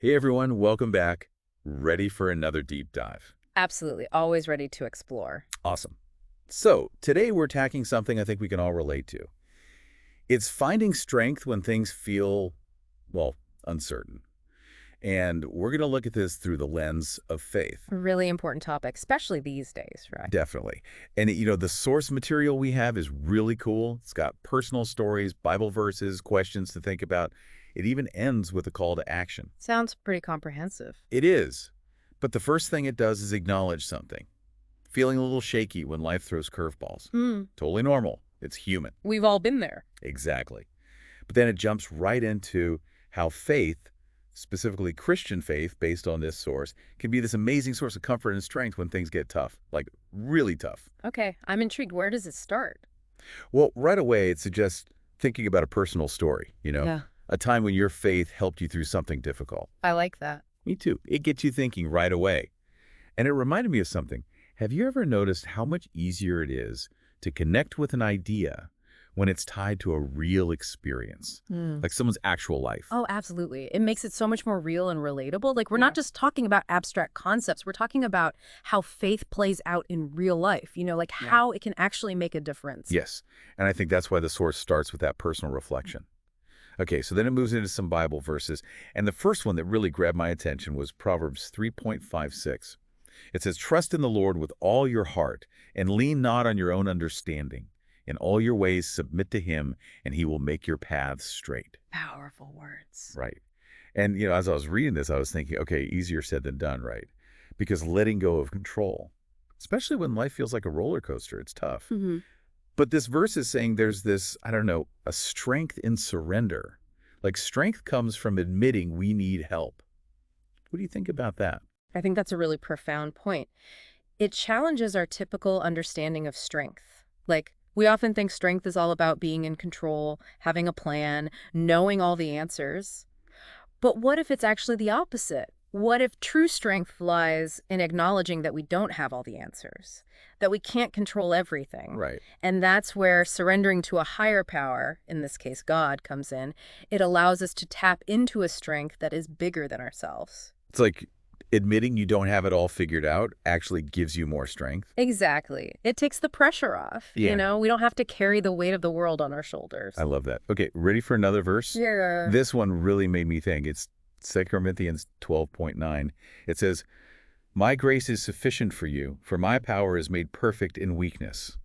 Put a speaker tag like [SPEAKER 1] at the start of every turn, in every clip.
[SPEAKER 1] Hey everyone, welcome back. Ready for another deep dive.
[SPEAKER 2] Absolutely. Always ready to explore.
[SPEAKER 1] Awesome. So, today we're tackling something I think we can all relate to. It's finding strength when things feel, well, uncertain. And we're going to look at this through the lens of faith.
[SPEAKER 2] Really important topic, especially these days, right?
[SPEAKER 1] Definitely. And, the source material we have is really cool. It's got personal stories, Bible verses, questions to think about. It even ends with a call to action.
[SPEAKER 2] Sounds pretty comprehensive.
[SPEAKER 1] It is. But the first thing it does is acknowledge something. Feeling a little shaky when life throws curveballs.
[SPEAKER 2] Hmm.
[SPEAKER 1] Totally normal. It's human.
[SPEAKER 2] We've all been there.
[SPEAKER 1] Exactly. But then it jumps right into how faith, specifically Christian faith based on this source, can be this amazing source of comfort and strength when things get tough, like really tough.
[SPEAKER 2] Okay, I'm intrigued. Where does it start?
[SPEAKER 1] Well, right away, it suggests thinking about a personal story,
[SPEAKER 2] Yeah,
[SPEAKER 1] a time when your faith helped you through something difficult.
[SPEAKER 2] I like that.
[SPEAKER 1] Me too. It gets you thinking right away. And it reminded me of something. Have you ever noticed how much easier it is to connect with an idea when it's tied to a real experience,
[SPEAKER 2] Hmm.
[SPEAKER 1] like someone's actual life?
[SPEAKER 2] Oh, absolutely. It makes it so much more real and relatable. Like, we're not just talking about abstract concepts. We're talking about how faith plays out in real life, like how it can actually make a difference.
[SPEAKER 1] Yes. And I think that's why the source starts with that personal reflection. Okay, so then it moves into some Bible verses. And the first one that really grabbed my attention was Proverbs 3.56. It says, "Trust in the Lord with all your heart, and lean not on your own understanding. In all your ways submit to him, and he will make your paths straight."
[SPEAKER 2] Powerful words.
[SPEAKER 1] Right. And, as I was reading this, I was thinking, okay, easier said than done, right? Because letting go of control, especially when life feels like a roller coaster, it's tough.
[SPEAKER 2] Hmm.
[SPEAKER 1] But this verse is saying there's this, I don't know, a strength in surrender. Like strength comes from admitting we need help. What do you think about that?
[SPEAKER 2] I think that's a really profound point. It challenges our typical understanding of strength. Like, we often think strength is all about being in control, having a plan, knowing all the answers. But what if it's actually the opposite? What if true strength lies in acknowledging that we don't have all the answers, that we can't control everything?
[SPEAKER 1] Right.
[SPEAKER 2] And that's where surrendering to a higher power, in this case God, comes in. It allows us to tap into a strength that is bigger than ourselves.
[SPEAKER 1] It's like admitting you don't have it all figured out actually gives you more strength.
[SPEAKER 2] Exactly. It takes the pressure off.
[SPEAKER 1] Yeah.
[SPEAKER 2] We don't have to carry the weight of the world on our shoulders.
[SPEAKER 1] I love that. Okay, ready for another verse?
[SPEAKER 2] Yeah.
[SPEAKER 1] This one really made me think. It's 2 Corinthians 12.9. It says, "My grace is sufficient for you, for my power is made perfect in weakness."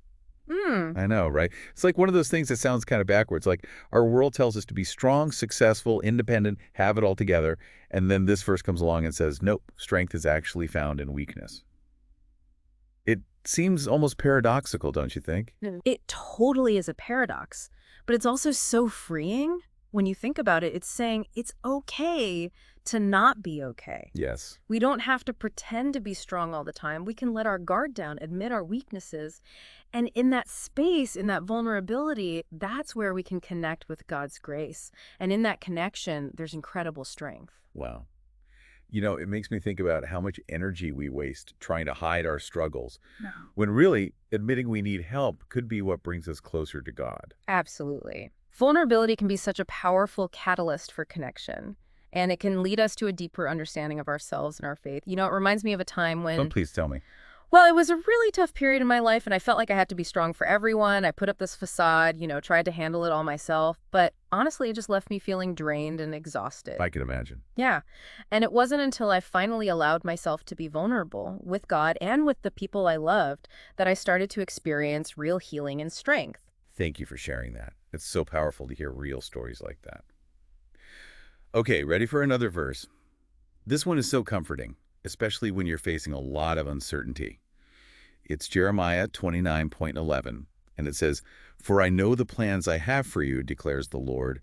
[SPEAKER 2] Hmm.
[SPEAKER 1] I know, right? It's like one of those things that sounds kind of backwards. Like our world tells us to be strong, successful, independent, have it all together. And then this verse comes along and says, nope, strength is actually found in weakness. It seems almost paradoxical, don't you think?
[SPEAKER 2] It totally is a paradox, but it's also so freeing. When you think about it, it's saying it's okay to not be okay.
[SPEAKER 1] Yes.
[SPEAKER 2] We don't have to pretend to be strong all the time. We can let our guard down, admit our weaknesses. And in that space, in that vulnerability, that's where we can connect with God's grace. And in that connection, there's incredible strength.
[SPEAKER 1] Wow. It makes me think about how much energy we waste trying to hide our struggles,
[SPEAKER 2] No.
[SPEAKER 1] when really admitting we need help could be what brings us closer to God.
[SPEAKER 2] Absolutely. Vulnerability can be such a powerful catalyst for connection, and it can lead us to a deeper understanding of ourselves and our faith. It reminds me of a time
[SPEAKER 1] Oh,
[SPEAKER 2] when,
[SPEAKER 1] please tell me.
[SPEAKER 2] well, it was a really tough period in my life, and I felt like I had to be strong for everyone. I put up this facade, tried to handle it all myself, but honestly, it just left me feeling drained and exhausted.
[SPEAKER 1] I can imagine.
[SPEAKER 2] Yeah. And it wasn't until I finally allowed myself to be vulnerable with God and with the people I loved that I started to experience real healing and strength.
[SPEAKER 1] Thank you for sharing that. It's so powerful to hear real stories like that. Okay, ready for another verse? This one is so comforting, especially when you're facing a lot of uncertainty. It's Jeremiah 29.11, and it says, "For I know the plans I have for you, declares the Lord,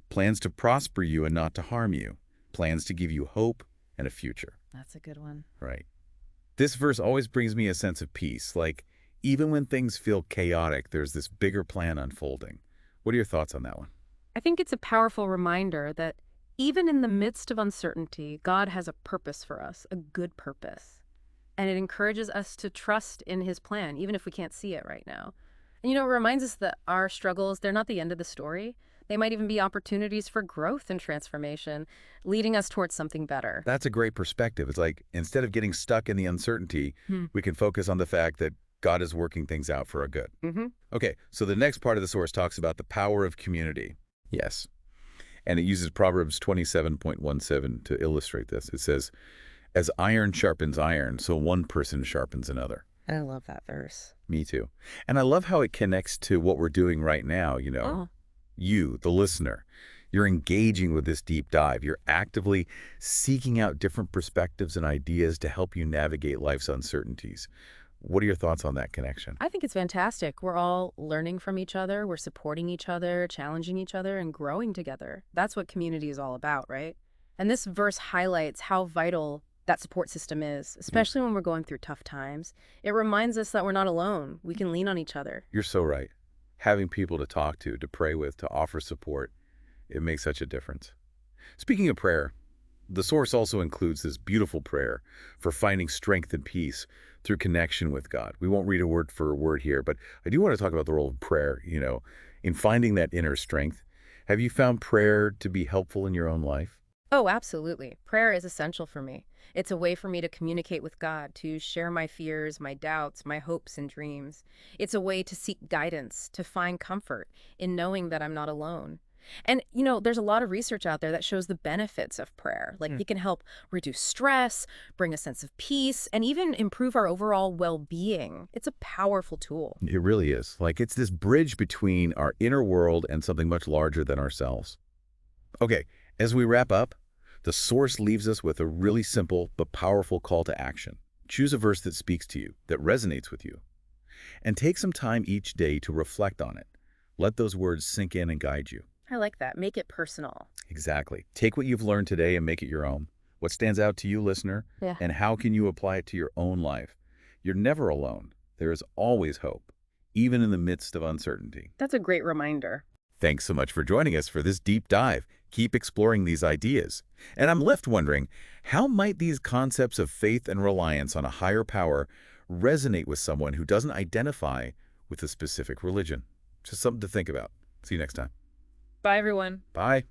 [SPEAKER 1] plans to prosper you and not to harm you, plans to give you hope and a future."
[SPEAKER 2] That's a good one.
[SPEAKER 1] Right. This verse always brings me a sense of peace, like even when things feel chaotic, there's this bigger plan unfolding. What are your thoughts on that one?
[SPEAKER 2] I think it's a powerful reminder that even in the midst of uncertainty, God has a purpose for us, a good purpose. And it encourages us to trust in his plan, even if we can't see it right now. And it reminds us that our struggles, they're not the end of the story. They might even be opportunities for growth and transformation, leading us towards something better.
[SPEAKER 1] That's a great perspective. It's like instead of getting stuck in the uncertainty,
[SPEAKER 2] Hmm.
[SPEAKER 1] we can focus on the fact that God is working things out for our good.
[SPEAKER 2] Mm-hmm.
[SPEAKER 1] Okay, so the next part of the source talks about the power of community. Yes. And it uses Proverbs 27.17 to illustrate this. It says, as iron sharpens iron, so one person sharpens another.
[SPEAKER 2] I love that verse.
[SPEAKER 1] Me too. And I love how it connects to what we're doing right now,
[SPEAKER 2] Oh.
[SPEAKER 1] You, the listener. You're engaging with this deep dive. You're actively seeking out different perspectives and ideas to help you navigate life's uncertainties. What are your thoughts on that connection?
[SPEAKER 2] I think it's fantastic. We're all learning from each other, we're supporting each other, challenging each other, and growing together. That's what community is all about, right? And this verse highlights how vital that support system is, especially when we're going through tough times. It reminds us that we're not alone. We can lean on each other.
[SPEAKER 1] You're so right. Having people to talk to pray with, to offer support, it makes such a difference. Speaking of prayer, the source also includes this beautiful prayer for finding strength and peace through connection with God. We won't read a word for a word here, but I do want to talk about the role of prayer, in finding that inner strength. Have you found prayer to be helpful in your own life?
[SPEAKER 2] Oh, absolutely. Prayer is essential for me. It's a way for me to communicate with God, to share my fears, my doubts, my hopes and dreams. It's a way to seek guidance, to find comfort in knowing that I'm not alone. And, there's a lot of research out there that shows the benefits of prayer. Like, it can help reduce stress, bring a sense of peace, and even improve our overall well-being. It's a powerful tool.
[SPEAKER 1] It really is. Like it's this bridge between our inner world and something much larger than ourselves. Okay, as we wrap up, the source leaves us with a really simple but powerful call to action. Choose a verse that speaks to you, that resonates with you, and take some time each day to reflect on it. Let those words sink in and guide you.
[SPEAKER 2] I like that. Make it personal.
[SPEAKER 1] Exactly. Take what you've learned today and make it your own. What stands out to you, listener,
[SPEAKER 2] Yeah.
[SPEAKER 1] and how can you apply it to your own life? You're never alone. There is always hope, even in the midst of uncertainty.
[SPEAKER 2] That's a great reminder.
[SPEAKER 1] Thanks so much for joining us for this deep dive. Keep exploring these ideas. And I'm left wondering, how might these concepts of faith and reliance on a higher power resonate with someone who doesn't identify with a specific religion? Just something to think about. See you next time.
[SPEAKER 2] Bye, everyone.
[SPEAKER 1] Bye.